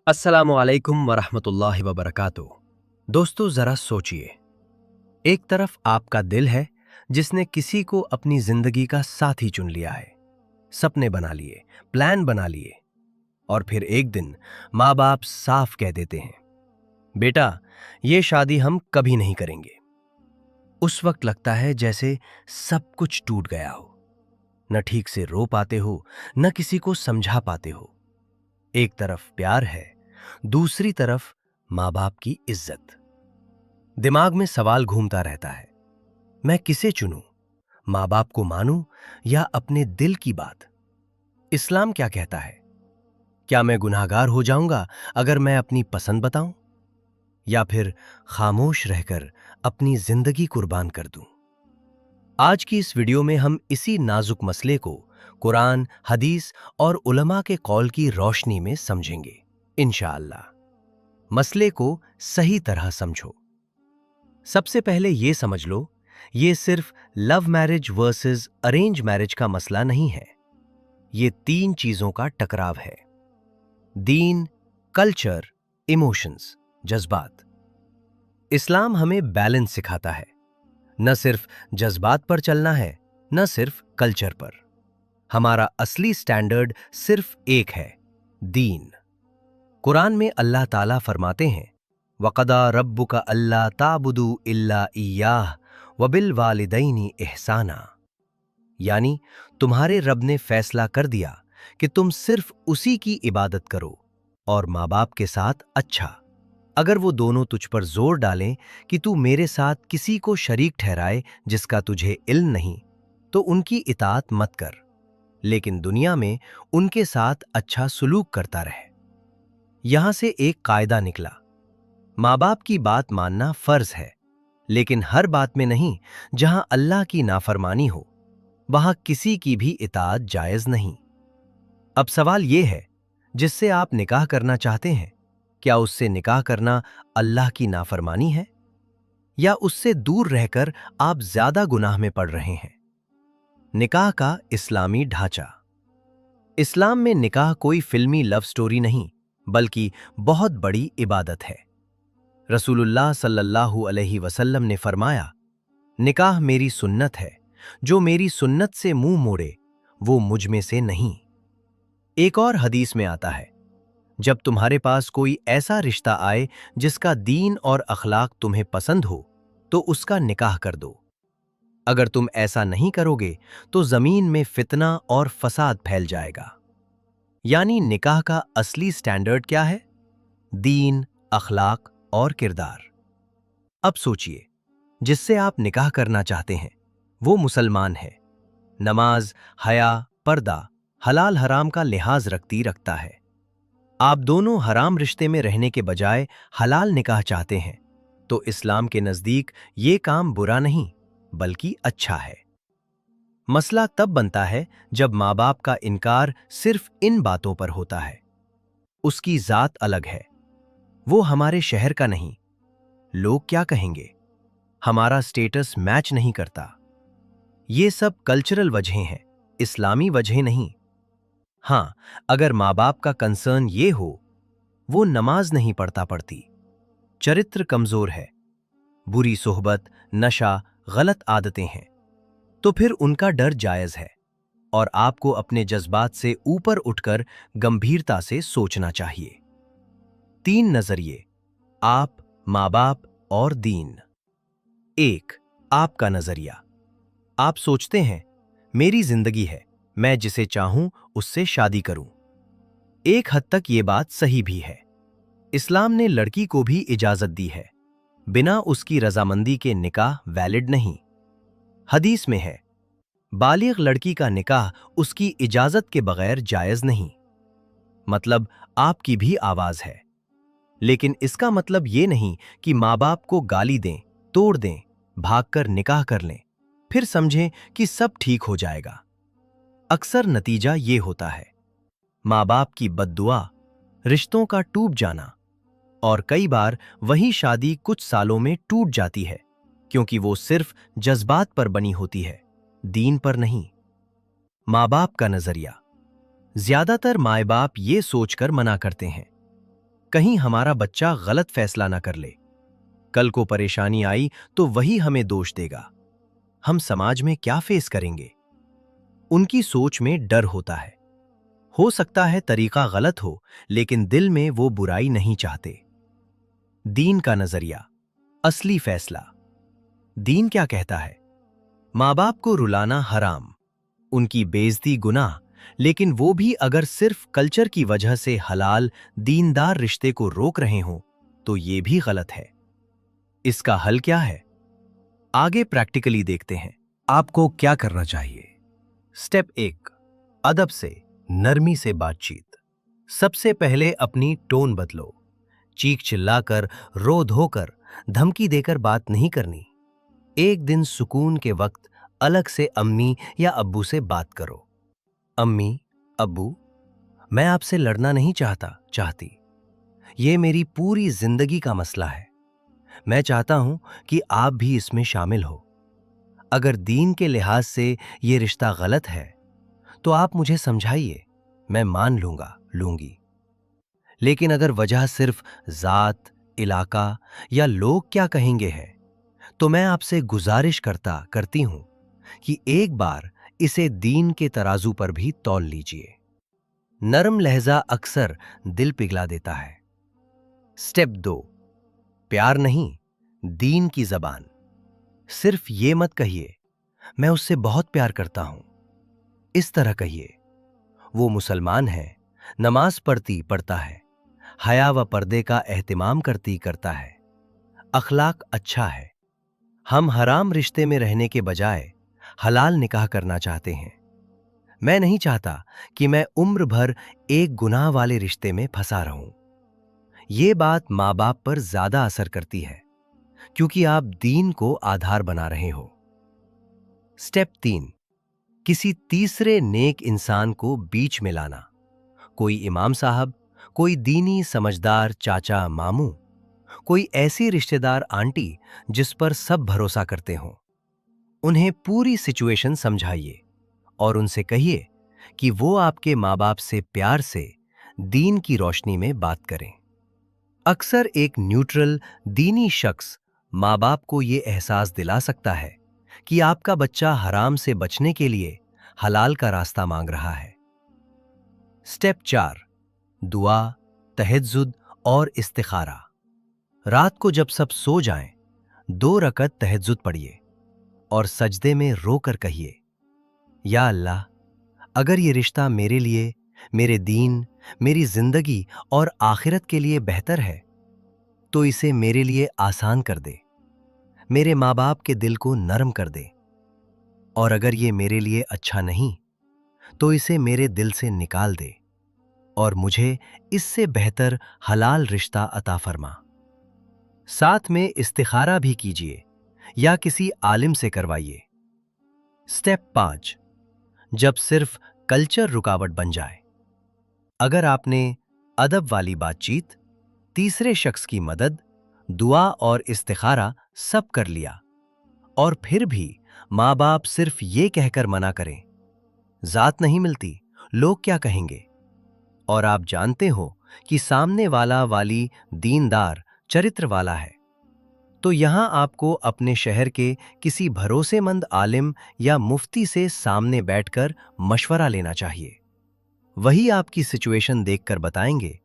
अस्सलामुअलैकुम वरहमतुल्लाहि वबरकातुह। दोस्तों जरा सोचिए, एक तरफ आपका दिल है जिसने किसी को अपनी जिंदगी का साथी चुन लिया है, सपने बना लिए, प्लान बना लिए, और फिर एक दिन माँ बाप साफ कह देते हैं, बेटा ये शादी हम कभी नहीं करेंगे। उस वक्त लगता है जैसे सब कुछ टूट गया हो। न ठीक से रो पाते हो, न किसी को समझा पाते हो। एक तरफ प्यार है, दूसरी तरफ माँ बाप की इज्जत। दिमाग में सवाल घूमता रहता है, मैं किसे चुनूं? माँ बाप को मानूं या अपने दिल की बात? इस्लाम क्या कहता है? क्या मैं गुनाहगार हो जाऊंगा अगर मैं अपनी पसंद बताऊं, या फिर खामोश रहकर अपनी जिंदगी कुर्बान कर दूं? आज की इस वीडियो में हम इसी नाजुक मसले को कुरान, हदीस और उलमा के कौल की रोशनी में समझेंगे इंशाअल्लाह। मसले को सही तरह समझो। सबसे पहले ये समझ लो, ये सिर्फ love marriage versus arrange marriage का मसला नहीं है। ये तीन चीजों का टकराव है: दीन, कल्चर, इमोशंस, जज्बात। इस्लाम हमें बैलेंस सिखाता है। न सिर्फ जज्बात पर चलना है, न सिर्फ कल्चर पर। हमारा असली स्टैंडर्ड सिर्फ एक है, दीन। कुरान में अल्लाह ताला फरमाते हैं, वक़दा रब्बुका अल्ला ताबुदू इल्ला इय्याह वबिल वालिदैनी इहसाना। यानी तुम्हारे रब ने फैसला कर दिया कि तुम सिर्फ उसी की इबादत करो और माँ बाप के साथ अच्छा। अगर वो दोनों तुझ पर जोर डालें कि तू मेरे साथ किसी को शरीक ठहराए जिसका तुझे इल्म नहीं, तो उनकी इताअत मत कर, लेकिन दुनिया में उनके साथ अच्छा सुलूक करता रहे। यहां से एक कायदा निकला, माँ बाप की बात मानना फर्ज है, लेकिन हर बात में नहीं। जहां अल्लाह की नाफरमानी हो, वहां किसी की भी इताअत जायज नहीं। अब सवाल यह है, जिससे आप निकाह करना चाहते हैं, क्या उससे निकाह करना अल्लाह की नाफरमानी है, या उससे दूर रहकर आप ज्यादा गुनाह में पड़ रहे हैं? निकाह का इस्लामी ढांचा। इस्लाम में निकाह कोई फिल्मी लव स्टोरी नहीं, बल्कि बहुत बड़ी इबादत है। रसूलुल्लाह सल्लल्लाहु अलैहि वसल्लम ने फरमाया, निकाह मेरी सुन्नत है, जो मेरी सुन्नत से मुंह मोड़े वो मुझ में से नहीं। एक और हदीस में आता है, जब तुम्हारे पास कोई ऐसा रिश्ता आए जिसका दीन और अखलाक तुम्हें पसंद हो, तो उसका निकाह कर दो। अगर तुम ऐसा नहीं करोगे तो जमीन में फितना और फसाद फैल जाएगा। यानी निकाह का असली स्टैंडर्ड क्या है? दीन, अखलाक और किरदार। अब सोचिए, जिससे आप निकाह करना चाहते हैं वो मुसलमान है, नमाज, हया, पर्दा, हलाल हराम का लिहाज रखता है। आप दोनों हराम रिश्ते में रहने के बजाय हलाल निकाह चाहते हैं, तो इस्लाम के नजदीक ये काम बुरा नहीं बल्कि अच्छा है। मसला तब बनता है जब माँ बाप का इनकार सिर्फ इन बातों पर होता है, उसकी जात अलग है, वो हमारे शहर का नहीं, लोग क्या कहेंगे, हमारा स्टेटस मैच नहीं करता। ये सब कल्चरल वजहें हैं, इस्लामी वजहें नहीं। हाँ, अगर माँ बाप का कंसर्न ये हो, वो नमाज नहीं पढ़ती, चरित्र कमजोर है, बुरी सोहबत, नशा, गलत आदतें हैं, तो फिर उनका डर जायज है और आपको अपने जज्बात से ऊपर उठकर गंभीरता से सोचना चाहिए। तीन नजरिए: आप, माँ बाप और दीन। एक, आपका नजरिया। आप सोचते हैं, मेरी जिंदगी है, मैं जिसे चाहूं उससे शादी करूं। एक हद तक ये बात सही भी है। इस्लाम ने लड़की को भी इजाजत दी है, बिना उसकी रजामंदी के निकाह वैलिड नहीं। हदीस में है, बालिग लड़की का निकाह उसकी इजाजत के बगैर जायज नहीं। मतलब आपकी भी आवाज है, लेकिन इसका मतलब ये नहीं कि माँ बाप को गाली दें, तोड़ दें, भागकर निकाह कर लें, फिर समझें कि सब ठीक हो जाएगा। अक्सर नतीजा ये होता है, माँ बाप की बद्दुआ, रिश्तों का टूट जाना, और कई बार वही शादी कुछ सालों में टूट जाती है, क्योंकि वो सिर्फ जज्बात पर बनी होती है, दीन पर नहीं। माँ बाप का नजरिया। ज्यादातर माए बाप ये सोचकर मना करते हैं, कहीं हमारा बच्चा गलत फैसला ना कर ले। कल को परेशानी आई तो वही हमें दोष देगा। हम समाज में क्या फेस करेंगे? उनकी सोच में डर होता है। हो सकता है तरीका गलत हो, लेकिन दिल में वो बुराई नहीं चाहते। दीन का नजरिया, असली फैसला। दीन क्या कहता है? माँ बाप को रुलाना हराम, उनकी बेइज्जती गुनाह, लेकिन वो भी अगर सिर्फ कल्चर की वजह से हलाल दीनदार रिश्ते को रोक रहे हों तो ये भी गलत है। इसका हल क्या है? आगे प्रैक्टिकली देखते हैं। आपको क्या करना चाहिए? स्टेप 1, अदब से, नरमी से बातचीत। सबसे पहले अपनी टोन बदलो। चीख चिल्लाकर, रो धोकर, धमकी देकर बात नहीं करनी। एक दिन सुकून के वक्त अलग से अम्मी या अब्बू से बात करो। अम्मी, अब्बू, मैं आपसे लड़ना नहीं चाहती। ये मेरी पूरी जिंदगी का मसला है। मैं चाहता हूं कि आप भी इसमें शामिल हो। अगर दीन के लिहाज से ये रिश्ता गलत है तो आप मुझे समझाइए, मैं मान लूंगी। लेकिन अगर वजह सिर्फ जात, इलाका या लोग क्या कहेंगे है, तो मैं आपसे गुजारिश करती हूं कि एक बार इसे दीन के तराजू पर भी तौल लीजिए। नरम लहजा अक्सर दिल पिघला देता है। स्टेप 2, प्यार नहीं, दीन की जबान। सिर्फ ये मत कहिए, मैं उससे बहुत प्यार करता हूं। इस तरह कहिए, वो मुसलमान है, नमाज पढ़ता है, हया व पर्दे का एहतिमाम करता है, अखलाक अच्छा है। हम हराम रिश्ते में रहने के बजाय हलाल निकाह करना चाहते हैं। मैं नहीं चाहता कि मैं उम्र भर एक गुनाह वाले रिश्ते में फंसा रहूं। ये बात माँ बाप पर ज्यादा असर करती है, क्योंकि आप दीन को आधार बना रहे हो। स्टेप 3, किसी तीसरे नेक इंसान को बीच में लाना। कोई इमाम साहब, कोई दीनी समझदार चाचा मामू, कोई ऐसी रिश्तेदार आंटी जिस पर सब भरोसा करते हों। उन्हें पूरी सिचुएशन समझाइए और उनसे कहिए कि वो आपके माँ बाप से प्यार से दीन की रोशनी में बात करें। अक्सर एक न्यूट्रल दीनी शख्स माँ बाप को ये एहसास दिला सकता है कि आपका बच्चा हराम से बचने के लिए हलाल का रास्ता मांग रहा है। स्टेप 4, दुआ, तहज्जुद और इस्तिखारा। रात को जब सब सो जाएं, 2 रकत तहज्जुद पढ़िए और सजदे में रोकर कहिए, या अल्लाह, अगर ये रिश्ता मेरे लिए, मेरे दीन, मेरी जिंदगी और आखिरत के लिए बेहतर है तो इसे मेरे लिए आसान कर दे, मेरे माँ बाप के दिल को नरम कर दे। और अगर ये मेरे लिए अच्छा नहीं तो इसे मेरे दिल से निकाल दे और मुझे इससे बेहतर हलाल रिश्ता अता फरमा। साथ में इस्तिखारा भी कीजिए या किसी आलिम से करवाइए। स्टेप 5, जब सिर्फ कल्चर रुकावट बन जाए। अगर आपने अदब वाली बातचीत, तीसरे शख्स की मदद, दुआ और इस्तिखारा सब कर लिया और फिर भी माँ बाप सिर्फ ये कहकर मना करें, जात नहीं मिलती, लोग क्या कहेंगे, और आप जानते हो कि सामने वाली दीनदार चरित्र वाला है, तो यहां आपको अपने शहर के किसी भरोसेमंद आलिम या मुफ्ती से सामने बैठकर मशवरा लेना चाहिए। वही आपकी सिचुएशन देखकर बताएंगे,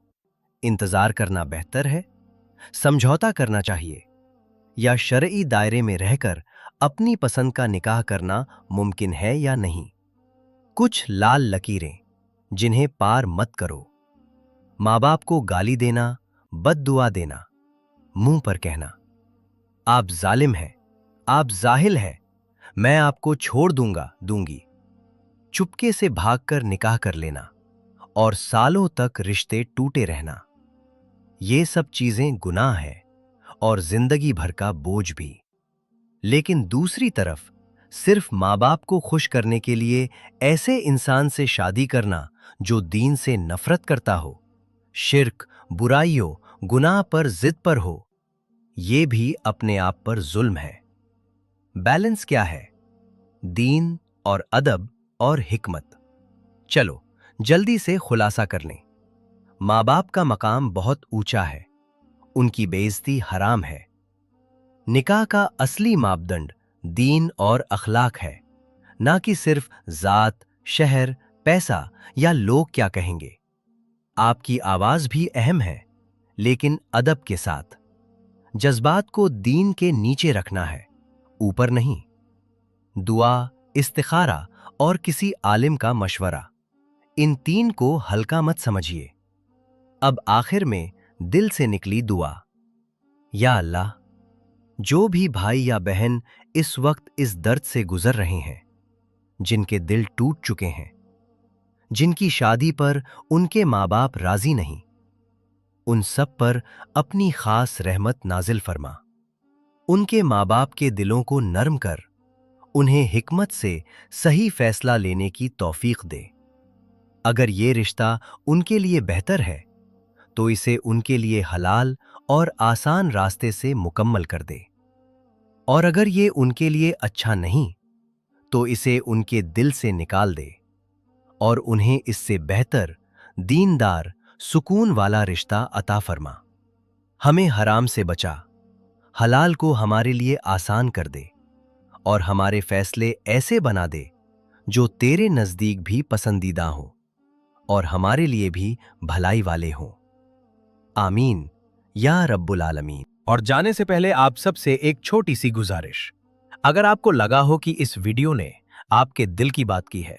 इंतजार करना बेहतर है, समझौता करना चाहिए, या शरई दायरे में रहकर अपनी पसंद का निकाह करना मुमकिन है या नहीं। कुछ लाल लकीरें जिन्हें पार मत करो। माँ बाप को गाली देना, बद्दुआ देना, मुंह पर कहना, आप जालिम हैं, आप जाहिल हैं, मैं आपको छोड़ दूंगी। चुपके से भागकर निकाह कर लेना और सालों तक रिश्ते टूटे रहना, ये सब चीजें गुनाह है और जिंदगी भर का बोझ भी। लेकिन दूसरी तरफ सिर्फ माँ बाप को खुश करने के लिए ऐसे इंसान से शादी करना जो दीन से नफरत करता हो, शिर्क, बुराइयों, गुनाह पर जिद पर हो, ये भी अपने आप पर जुल्म है। बैलेंस क्या है? दीन और अदब और हिकमत। चलो जल्दी से खुलासा कर लें। माँ बाप का मकाम बहुत ऊंचा है, उनकी बेइज्जती हराम है। निकाह का असली मापदंड दीन और अखलाक है, ना कि सिर्फ जात, शहर, पैसा या लोग क्या कहेंगे। आपकी आवाज भी अहम है, लेकिन अदब के साथ। जज्बात को दीन के नीचे रखना है, ऊपर नहीं। दुआ, इस्तिखारा और किसी आलिम का मशवरा, इन तीन को हल्का मत समझिए। अब आखिर में दिल से निकली दुआ। या अल्लाह, जो भी भाई या बहन इस वक्त इस दर्द से गुजर रहे हैं, जिनके दिल टूट चुके हैं, जिनकी शादी पर उनके माँ बाप राजी नहीं, उन सब पर अपनी खास रहमत नाजिल फरमा। उनके माँ बाप के दिलों को नर्म कर उन्हें हिकमत से सही फैसला लेने की तौफीक दे। अगर ये रिश्ता उनके लिए बेहतर है तो इसे उनके लिए हलाल और आसान रास्ते से मुकम्मल कर दे, और अगर ये उनके लिए अच्छा नहीं तो इसे उनके दिल से निकाल दे और उन्हें इससे बेहतर, दीनदार, सुकून वाला रिश्ता अता फरमा। हमें हराम से बचा, हलाल को हमारे लिए आसान कर दे और हमारे फैसले ऐसे बना दे जो तेरे नजदीक भी पसंदीदा हो और हमारे लिए भी भलाई वाले हों। आमीन या रब्बुल आलमीन। और जाने से पहले आप सबसे एक छोटी सी गुजारिश, अगर आपको लगा हो कि इस वीडियो ने आपके दिल की बात की है,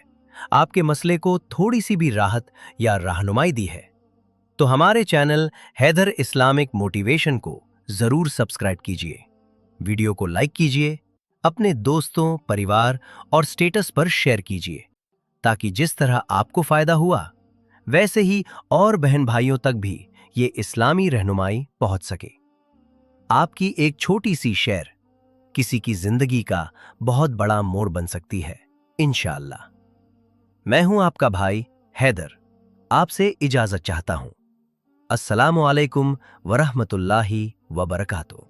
आपके मसले को थोड़ी सी भी राहत या रहनुमाई दी है, तो हमारे चैनल हैदर इस्लामिक मोटिवेशन को जरूर सब्सक्राइब कीजिए, वीडियो को लाइक कीजिए, अपने दोस्तों, परिवार और स्टेटस पर शेयर कीजिए, ताकि जिस तरह आपको फायदा हुआ वैसे ही और बहन भाइयों तक भी ये इस्लामी रहनुमाई पहुंच सके। आपकी एक छोटी सी शेयर किसी की जिंदगी का बहुत बड़ा मोड़ बन सकती है, इंशाअल्लाह। मैं हूं आपका भाई हैदर, आपसे इजाजत चाहता हूं। अस्सलामु अलैकुम वरहमतुल्लाहि वबरकातुहू।